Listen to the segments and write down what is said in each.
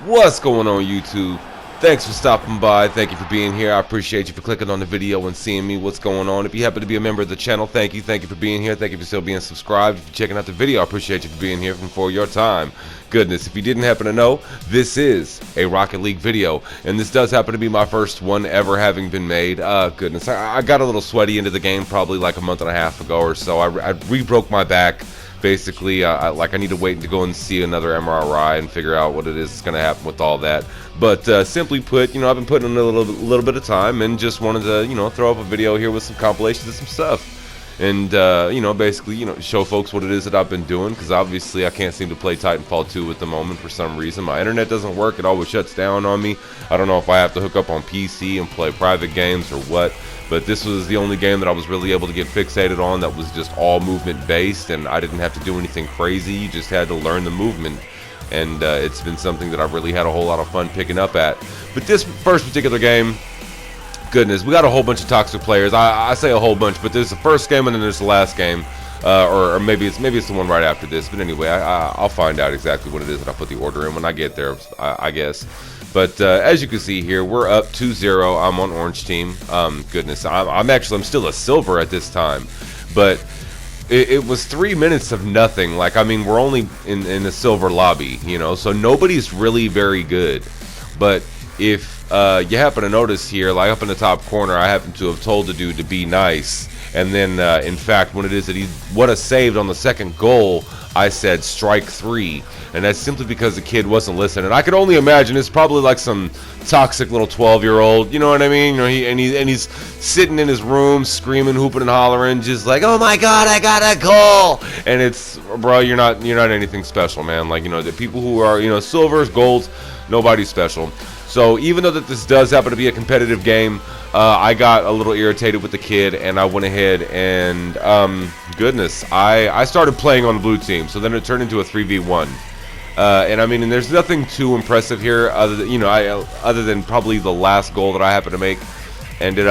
What's going on, YouTube? Thanks for stopping by. Thank you for being here. I appreciate you for clicking on the video and seeing me what's going on. If you happen to be a member of the channel, thank you. Thank you for being here. Thank you for still being subscribed. If you're checking out the video, I appreciate you for being here and for your time. Goodness, if you didn't happen to know, this is a Rocket League video, and this does happen to be my first one ever having been made. Goodness, I got a little sweaty into the game probably like a month and a half ago or so. I re-broke my back. Basically, I need to wait to go and see another MRI and figure out what it is that's going to happen with all that. But simply put, I've been putting in a little bit of time and just wanted to, throw up a video here with some compilations of some stuff. And, basically, show folks what it is that I've been doing, because obviously I can't seem to play Titanfall 2 at the moment for some reason. My internet doesn't work. It always shuts down on me. I don't know if I have to hook up on PC and play private games or what. But this was the only game that I was really able to get fixated on that was just all movement based, and I didn't have to do anything crazy. You just had to learn the movement, and it's been something that I've really had a whole lot of fun picking up at. But this first particular game, goodness, we got a whole bunch of toxic players. I say a whole bunch, but there's the first game and then there's the last game, or maybe it's the one right after this. But anyway, I'll find out exactly what it is that I put the order in when I get there, I guess. But as you can see here, we're up 2-0. I'm on orange team. Goodness, I'm still a silver at this time, but it was 3 minutes of nothing. Like, I mean, we're only in the silver lobby, so nobody's really very good. But if you happen to notice here, like up in the top corner, I happen to have told the dude to be nice, and then in fact, when it is that he would have saved on the second goal, I said strike 3, and that's simply because the kid wasn't listening. And I could only imagine it's probably like some toxic little 12-year-old, you know what I mean? He's sitting in his room screaming, hooping and hollering, just like, oh my god, I got a goal! And it's, bro, you're not anything special, man. Like, the people who are, silvers, golds, nobody's special. So even though that this does happen to be a competitive game, I got a little irritated with the kid, and I went ahead and, goodness, I started playing on the blue team. So then it turned into a 3v1. And I mean, and there's nothing too impressive here, other than, other than probably the last goal that I happened to make. And it,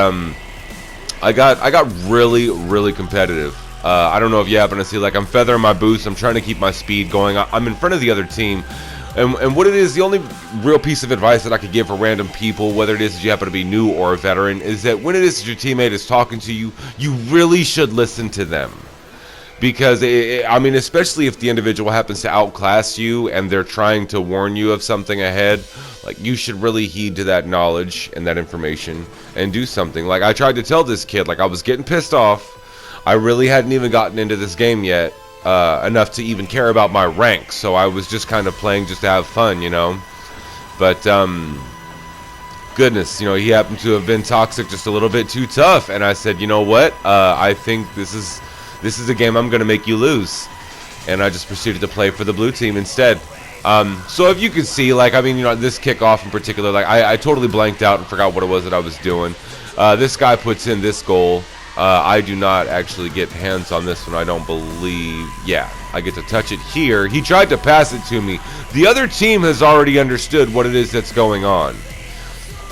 I got really, really competitive. I don't know if you happen to see, like, I'm feathering my boost. I'm trying to keep my speed going. I'm in front of the other team. And what it is, the only real piece of advice that I could give for random people, whether it is that you happen to be new or a veteran, is that when it is that your teammate is talking to you, you really should listen to them. Because, I mean, especially if the individual happens to outclass you and they're trying to warn you of something ahead, like, you should really heed to that knowledge and that information and do something. Like, I tried to tell this kid, like, I was getting pissed off. I really hadn't even gotten into this game yet. Enough to even care about my rank, so I was just kind of playing just to have fun, But goodness, he happened to have been toxic, just a little bit too tough, and I said, you know what? I think this is a game I'm going to make you lose, and I just proceeded to play for the blue team instead. So if you can see, like, I mean, this kickoff in particular, like, I totally blanked out and forgot what it was that I was doing. This guy puts in this goal. I do not actually get hands on this one, I don't believe. Yeah, I get to touch it here. He tried to pass it to me. The other team has already understood what it is that's going on.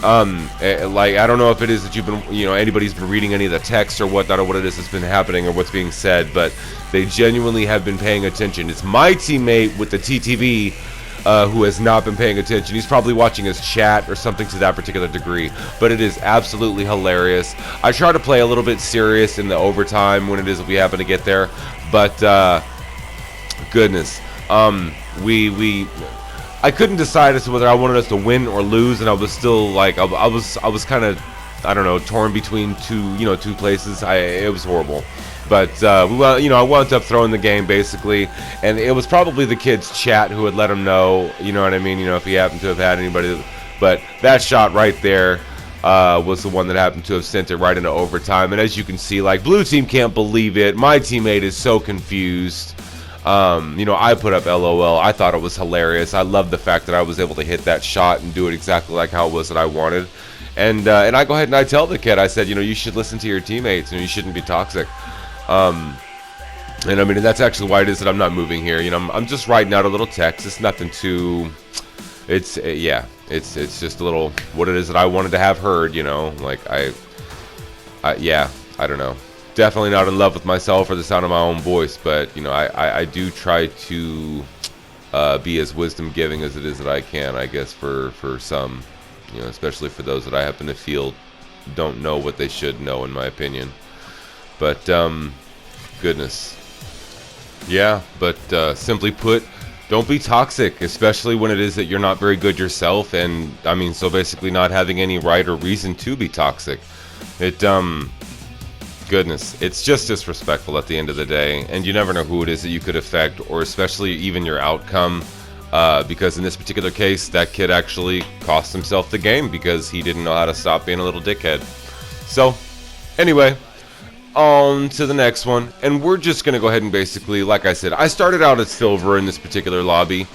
Like, I don't know if it is that you've been, anybody's been reading any of the text or whatnot, or what it is that's been happening or what's being said, but they genuinely have been paying attention. It's my teammate with the TTV who has not been paying attention. He's probably watching his chat or something to that particular degree, but it is absolutely hilarious. I try to play a little bit serious in the overtime when it is that we happen to get there, but goodness, I couldn't decide as to whether I wanted us to win or lose, and I was still like, I was kind of, I don't know, torn between two places. It was horrible. But I wound up throwing the game basically, and it was probably the kid's chat who had let him know, you know what I mean, if he happened to have had anybody. But that shot right there was the one that happened to have sent it right into overtime. And as you can see, like, blue team can't believe it. My teammate is so confused. I put up LOL. I thought it was hilarious. I love the fact that I was able to hit that shot and do it exactly like how it was that I wanted. And I go ahead and I tell the kid, I said, you should listen to your teammates and you shouldn't be toxic. And I mean, that's actually why it is that I'm not moving here. I'm just writing out a little text. It's nothing too, it's just a little, what it is that I wanted to have heard, like, yeah, I don't know. Definitely not in love with myself or the sound of my own voice, but, I do try to, be as wisdom giving as it is that I can, I guess, for some, you know, especially for those that I happen to feel don't know what they should know, in my opinion. But goodness, yeah. But simply put, don't be toxic, especially when it is that you're not very good yourself. And I mean, so basically not having any right or reason to be toxic. It goodness, it's just disrespectful at the end of the day, and you never know who it is that you could affect, or especially even your outcome, because in this particular case, that kid actually cost himself the game because he didn't know how to stop being a little dickhead. So anyway, on to the next one, and we're just gonna go ahead and basically, like I said, I started out at silver in this particular lobby.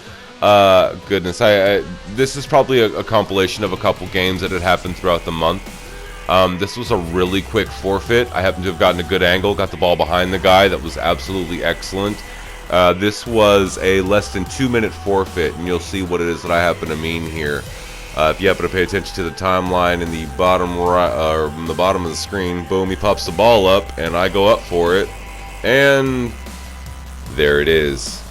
Goodness, this is probably a compilation of a couple games that had happened throughout the month. This was a really quick forfeit. I happened to have gotten a good angle, got the ball behind the guy. That was absolutely excellent. This was a less than 2-minute forfeit, and you'll see what it is that I happen to mean here. If you happen to pay attention to the timeline in the bottom right, or the bottom of the screen, boom, he pops the ball up, and I go up for it, and there it is.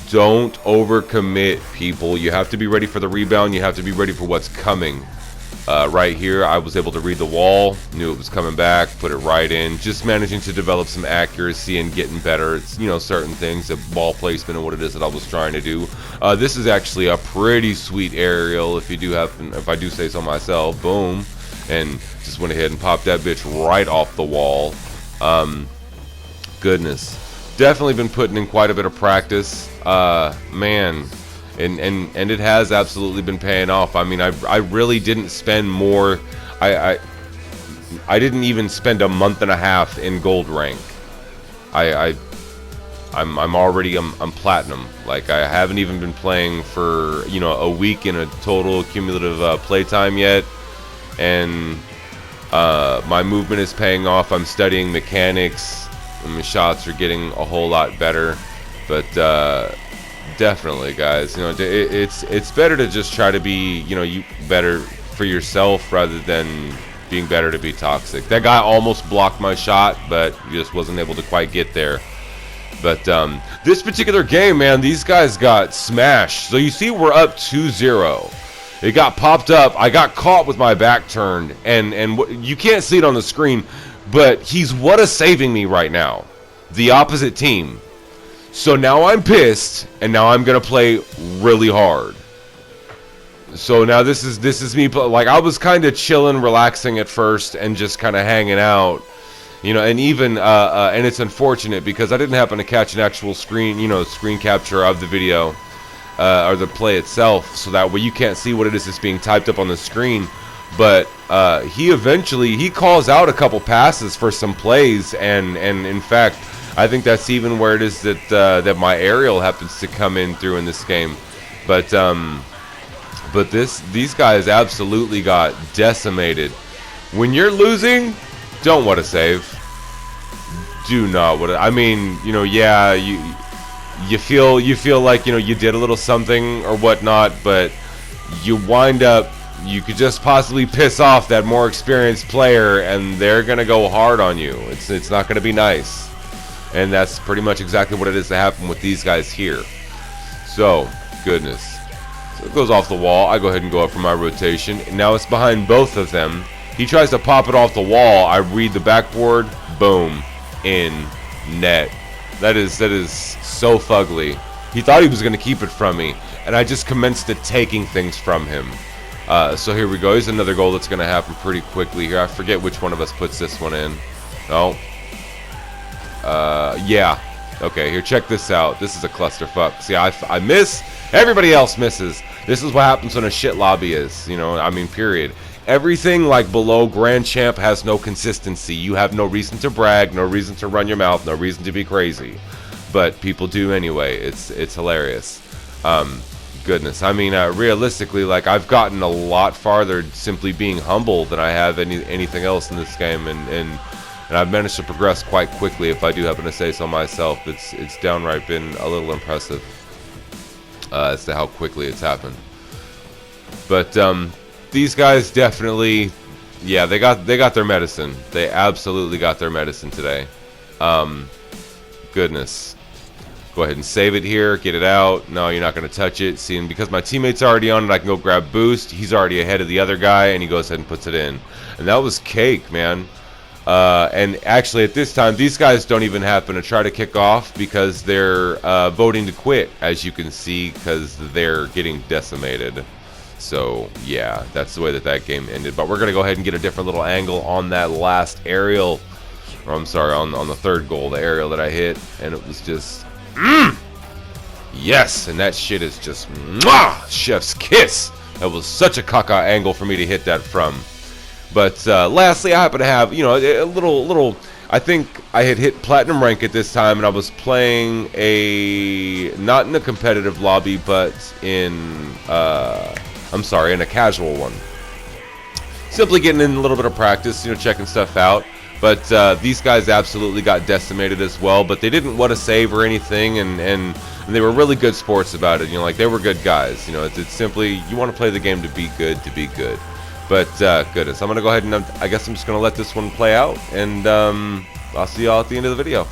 Don't overcommit, people. You have to be ready for the rebound. You have to be ready for what's coming. Right here, I was able to read the wall, knew it was coming back, put it right in, just managing to develop some accuracy and getting better. It's, you know, certain things, the ball placement and what it is that I was trying to do. This is actually a pretty sweet aerial, if I do say so myself. Boom, and just went ahead and popped that bitch right off the wall. Goodness, definitely been putting in quite a bit of practice, man. And it has absolutely been paying off. I mean, I really didn't spend more. I didn't even spend a month and a half in gold rank. I'm already I'm platinum. Like, I haven't even been playing for, you know, a week in a total cumulative playtime yet, and my movement is paying off. I'm studying mechanics, and my shots are getting a whole lot better. But definitely, guys, you know, it's better to just try to be, you know, you better for yourself rather than being better to be toxic. That guy almost blocked my shot, but he just wasn't able to quite get there. But this particular game, man, these guys got smashed. So you see, we're up 2-0. It got popped up. I got caught with my back turned, and you can't see it on the screen, but he's what-a-saving me right now. The opposite team. So now I'm pissed, and now I'm gonna play really hard. So now this is me. Like, I was kind of chilling, relaxing at first, and just kind of hanging out, you know. And even and it's unfortunate because I didn't happen to catch an actual screen, you know, screen capture of the video or the play itself, so that way you can't see what it is that's being typed up on the screen. But he calls out a couple passes for some plays, and in fact, I think that's even where it is that that my aerial happens to come in through in this game. But these guys absolutely got decimated. When you're losing, don't want to save. Do not want to. I mean, you know, yeah, you feel like, you know, you did a little something or whatnot, but you wind up, you could just possibly piss off that more experienced player, and they're gonna go hard on you. It's not gonna be nice. And that's pretty much exactly what it is to happen with these guys here. So, goodness. So it goes off the wall. I go ahead and go up for my rotation. And now it's behind both of them. He tries to pop it off the wall. I read the backboard. Boom. In net. That is so fugly. He thought he was going to keep it from me, and I just commenced to taking things from him. So here we go. Here's another goal that's going to happen pretty quickly here. I forget which one of us puts this one in. Oh. Yeah. Okay, here, check this out. This is a clusterfuck. See, I miss. Everybody else misses. This is what happens when a shit lobby is. You know, I mean, period. Everything like below Grand Champ has no consistency. You have no reason to brag, no reason to run your mouth, no reason to be crazy. But people do anyway. It's hilarious. Goodness. I mean, realistically, like, I've gotten a lot farther simply being humble than I have anything else in this game, and I've managed to progress quite quickly, if I do happen to say so myself. It's downright been a little impressive as to how quickly it's happened. But these guys definitely, yeah, they got their medicine. They absolutely got their medicine today. Goodness. Go ahead and save it here, get it out. No, you're not going to touch it. See, and because my teammate's already on it, I can go grab boost. He's already ahead of the other guy, and he goes ahead and puts it in. And that was cake, man. And actually, at this time, these guys don't even happen to try to kick off because they're voting to quit, as you can see, because they're getting decimated. So, yeah, that's the way that game ended. But we're going to go ahead and get a different little angle on that last aerial. Or, I'm sorry, on the third goal, the aerial that I hit. And it was just... Yes, and that shit is just mwah, chef's kiss. That was such a caca angle for me to hit that from. But lastly, I happen to have, you know, a little. I think I had hit platinum rank at this time, and I was playing not in a competitive lobby, but in in a casual one. Simply getting in a little bit of practice, you know, checking stuff out. But these guys absolutely got decimated as well. But they didn't want to save or anything, and they were really good sports about it. You know, like they were good guys. You know, it's simply you want to play the game to be good, But goodness, I'm gonna go ahead and I guess I'm just gonna let this one play out, and I'll see y'all at the end of the video.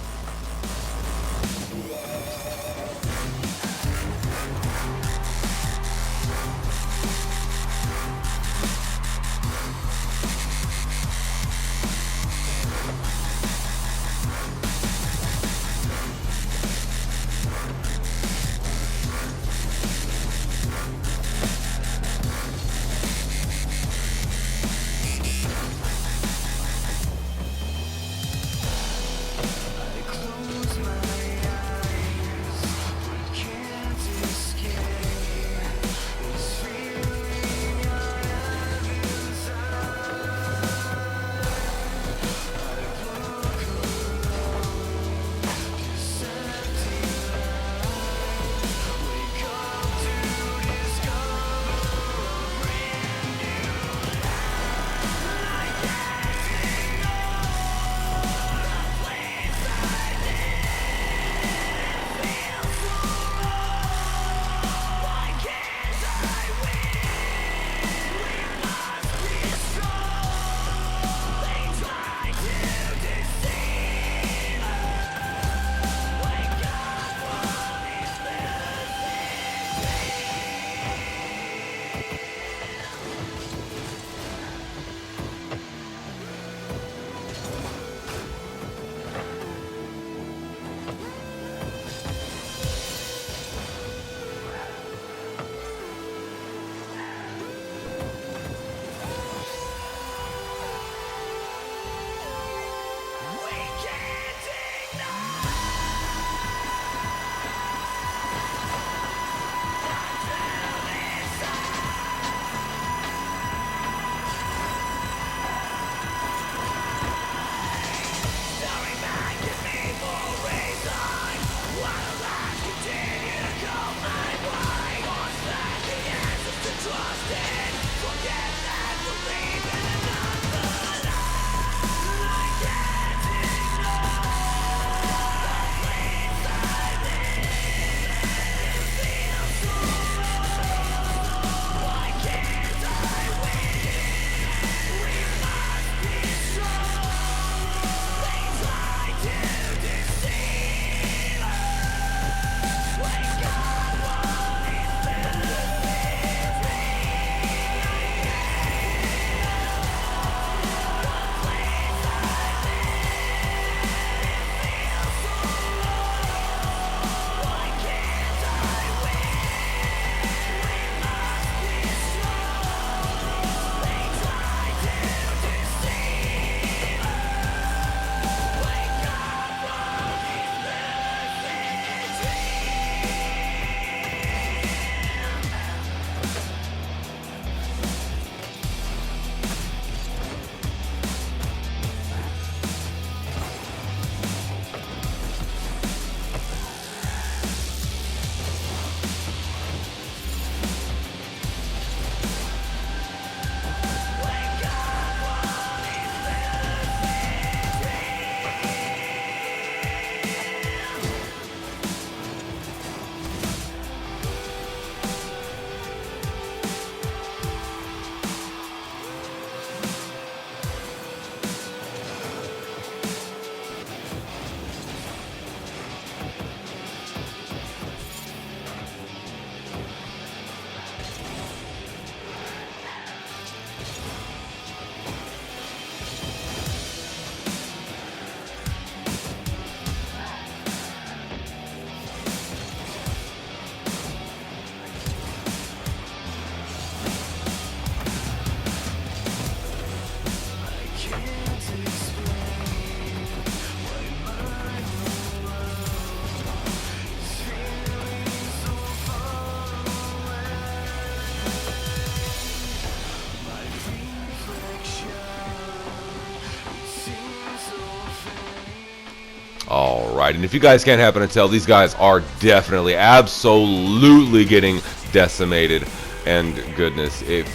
died. And if you guys can't happen to tell, these guys are definitely, absolutely getting decimated. And goodness, if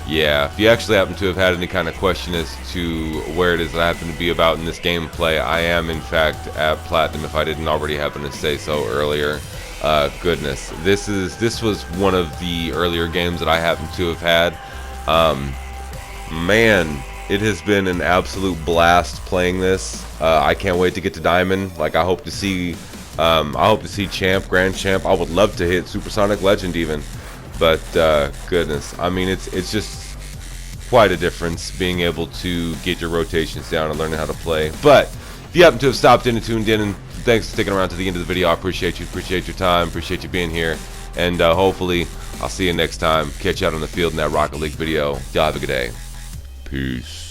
you actually happen to have had any kind of question as to where it is that I happen to be about in this gameplay, I am in fact at Platinum, if I didn't already happen to say so earlier. Goodness, this was one of the earlier games that I happen to have had. Man, it has been an absolute blast playing this. I can't wait to get to Diamond. Like, I hope to see Champ, Grand Champ. I would love to hit Supersonic Legend even. But goodness, I mean, it's just quite a difference being able to get your rotations down and learning how to play. But if you happen to have stopped in and tuned in, and thanks for sticking around to the end of the video, I appreciate you, appreciate your time, appreciate you being here, and hopefully I'll see you next time. Catch you out on the field in that Rocket League video. Y'all have a good day. Peace.